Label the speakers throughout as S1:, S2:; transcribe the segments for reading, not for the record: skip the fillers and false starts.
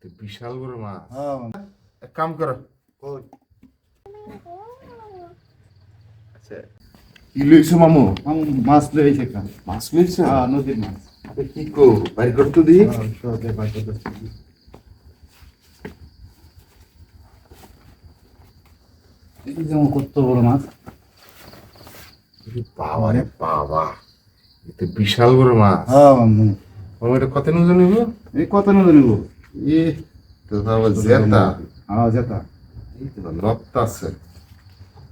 S1: বিশাল বড় মাছ।
S2: হ্যাঁ
S1: এক কাম করো,
S2: কই
S1: আচ্ছা কি লইছো মামু?
S2: মামু মাছ লইছে একটা
S1: মাছ লইছো?
S2: হ্যাঁ নদীর মাছ
S1: কি কো বাইর করতে দি।
S2: হ্যাঁ সবে বাইরে করতেছি এই যেমন কত বড় মাছ
S1: বাবা রে বাবা, এটা বিশাল বড় মাছ।
S2: হ্যাঁ মামু
S1: মামু এটা কত ওজন নিব?
S2: এই কত নদী নিব
S1: ই তো বাবা জেতা,
S2: হ্যাঁ যেটা
S1: এই তো লপ্তা আছে।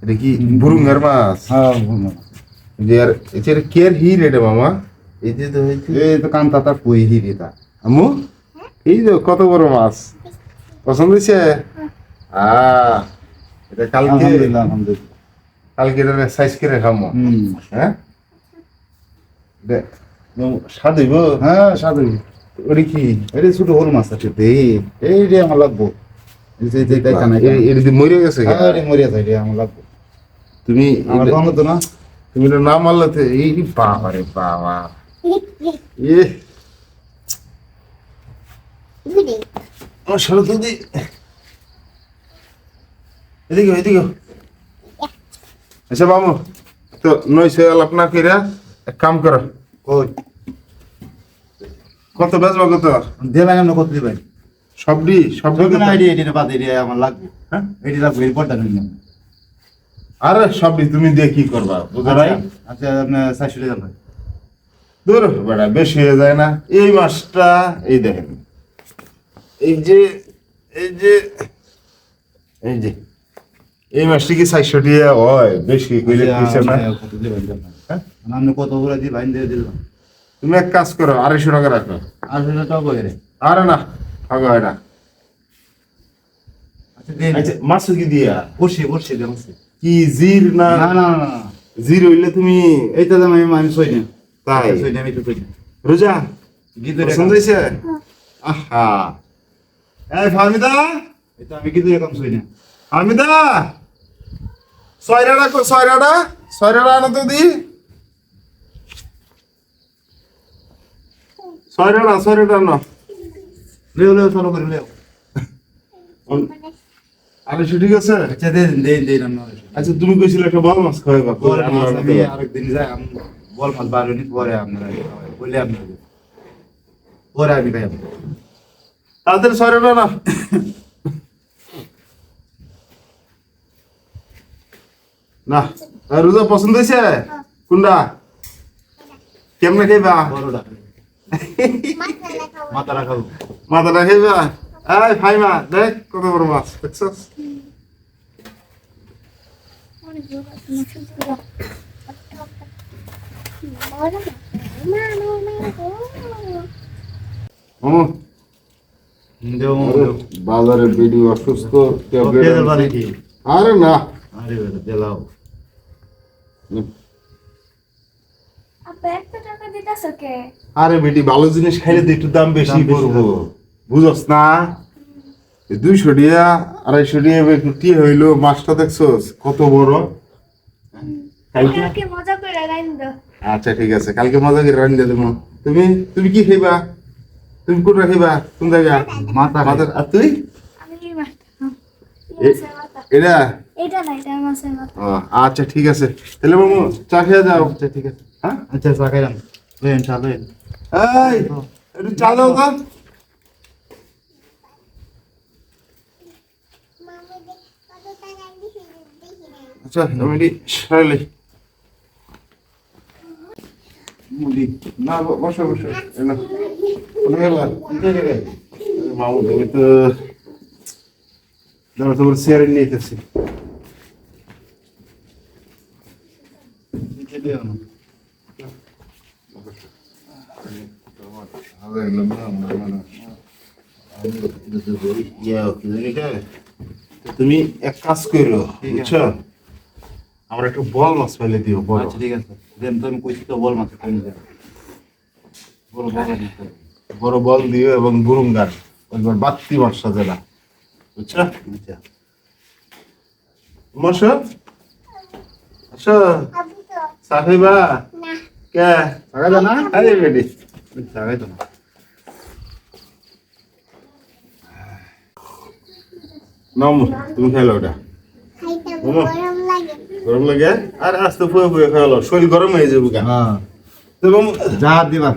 S1: এটা কি বুরুঙ্গার মাছ?
S2: হ্যাঁ বলুন
S1: যে আর এটা কেয়ার হি রেডে মামা। এই যে তো হইছে
S2: এই তো কান্তা তার কই হিরিতা
S1: আম্মু, এই যে কত বড় মাছ, পছন্দ হয়েছে? এটা কালকে
S2: আলহামদুলিল্লাহ আলহামদুলিল্লাহ
S1: কালকে এটা সাইজ করে খামো। হ্যাঁ স্বাদ হইব।
S2: হ্যাঁ সাধু
S1: ওটা কি
S2: এটা ছোট হল মাছ আছে দেই এই রে আমার লাগবো এই যে যে দেখ না
S1: এটা দিয়ে মরে গেছে গা?
S2: হ্যাঁ রে মরিয়া যায় রে আমার লাগবো
S1: তুমি
S2: আমার ভাঙো তো না
S1: তুমি এটা না মারলে তো এই বাবা রে বাবা। এ আমার সরো তো দি, এদিকে এদিকে। আচ্ছা মামু, তো নইছে আলাপ না কইরা এক কাম করো,
S2: কই
S1: কত বেচবা কত?
S2: দিবেন আমরা কত দিবেন
S1: সবডি সবডি
S2: সবই না
S1: কত?
S2: আইডিয়া এটা বাদ এরিয়া আমার লাগবে
S1: হ্যাঁ
S2: এটি লাগবে এই পড়তা নিন
S1: আরে সবডি তুমি দিয়ে কি করবা বুঝো নাই?
S2: আচ্ছা আপনার 400 টাকা ভাই
S1: দূর বেড়া বেশি হয়ে যায় না? এই মাছটা এই দেখেন, এই যে এই যে এই যে এই মাছটি কি 400 টাকা হয়? বেশি কইলে কিসে না?
S2: কত দিবেন
S1: হ্যাঁ?
S2: আপনি কত করে দি ভাই দিয়ে দিলাম
S1: তুমি এক কাজ করো, 250 টাকা রাখো।
S2: 800 টাকা করে
S1: আরে না থাকো এটা।
S2: আচ্ছা দিন
S1: আচ্ছা মাছ কি দিয়া
S2: বসে দেন
S1: কি জির না?
S2: না না না
S1: জির হইলে তুমি
S2: এইটা দাম আমি সই না
S1: তাই
S2: সই না আমি তো কই
S1: রোজা
S2: গীত
S1: পছন্দ হয়েছে? আহা, এই ফাহমিদা,
S2: এটা আমি গীত এরকম সই না
S1: ফাহমিদা, ছয়রাটা আনো তো দি। ছয়রাটা আনো।
S2: লেও চলো করে লেও
S1: 250 ঠিক আছে?
S2: আচ্ছা দেন আমরা
S1: আচ্ছা তুমি কইছিলে একটা বড় মাছ খাওয়াইবা।
S2: বল মাছ আমি আরেকদিন যাই আমি বল মাছ বারোনি পরে আপনারা বলে আপনারা পরে আমি খাই
S1: তাদের ছয়রাটা না। না রোজা পছন্দ হয়েছে? কোনটা কেমনে খাইবা?
S2: বড়টা মাথা রাখাবো
S1: মাথাটা খাইবা? এই ফাইমা দেখ কত বড় মাছ দেখছস? মামু
S2: দেও
S1: বাজারে বেডি অসুস্থ ট্যাবলেট
S2: দেও বারে কি
S1: আরে না
S2: আরে দেলাও
S3: আপা 100 টাকা দিতাছ কে?
S1: আরে বেডি ভালো জিনিস খাইলে তো একটু দাম বেশি
S2: দাম বেশি
S1: পড়বো,
S2: লাগবে।
S1: বুঝছস না? 200 টাকা 250 টাকা একটু কি হইলো? মাছটা দেখছস কত বড়? কালকে
S3: কালকে মজা করে রাইন দাও।
S1: আচ্ছা ঠিক আছে, কালকে মজা করে রান্না দেবো। তুমি তুমি কি খাইবা? তুমি কোনটা খাইবা? কোন জায়গা?
S2: মাথা
S1: মাথা। আর তুই?
S3: আমি এই মাছটা খাবো।
S1: এ-
S3: মাছের মাথা।
S1: এটা?
S3: এটা না, এটা মাছের মাথা।
S1: ও, আচ্ছা ঠিক আছে, তাহলে মামু চা খেয়ে যাও।
S2: আচ্ছা ঠিক আছে
S1: হ্যাঁ
S2: আচ্ছা সাকাইলাম লেন চালো
S1: এই একটু চা দাও তো। আচ্ছা আমি এটি সারাইলি।
S2: মুদি
S1: না বসো বসো, এই নাও। কোথায় গেলা? মামু তুমি তো দাঁড়া, তোমার চেয়ারে নিয়ে যেতেছি। তুমি এক কাজ করো বুঝছো, আমার একটু বল মাছ ফেলে দিও বড়।
S2: আচ্ছা ঠিক আছে দেন তুমি কইছি তো বল মাছ কই দেন বল বল দিতে
S1: বড় বল দিও এবং বুরুঙ্গার একবার বাত্তি মাছ সাজে না, বুঝছো?
S2: আচ্ছা
S1: মাসো আচ্ছা
S3: আবু তো
S1: চা খাইবা?
S3: না।
S1: কে
S2: সাকাইলা না
S1: আরে রেডি।
S2: সাকাই তো না
S1: মামু তুমি খেলো ওটা
S3: খাইতে
S1: মামা।
S3: গরম লাগে
S1: গরম লাগে আর আস্তে ফুয়ে ফুয়ে খেলো শরীর গরম হয়ে যাবে গা
S2: হ্যাঁ
S1: তো মামু
S2: যা দিবা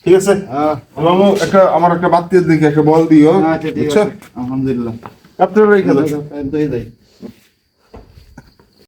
S1: ঠিক আছে
S2: হ্যাঁ
S1: মামু একটা আমার একটা বাত্তির দিকে একটা বল দিও
S2: আচ্ছা ঠিক
S1: বুঝছো
S2: আছে আলহামদুলিল্লাহ
S1: আপনারা রেখে দাও
S2: দই দই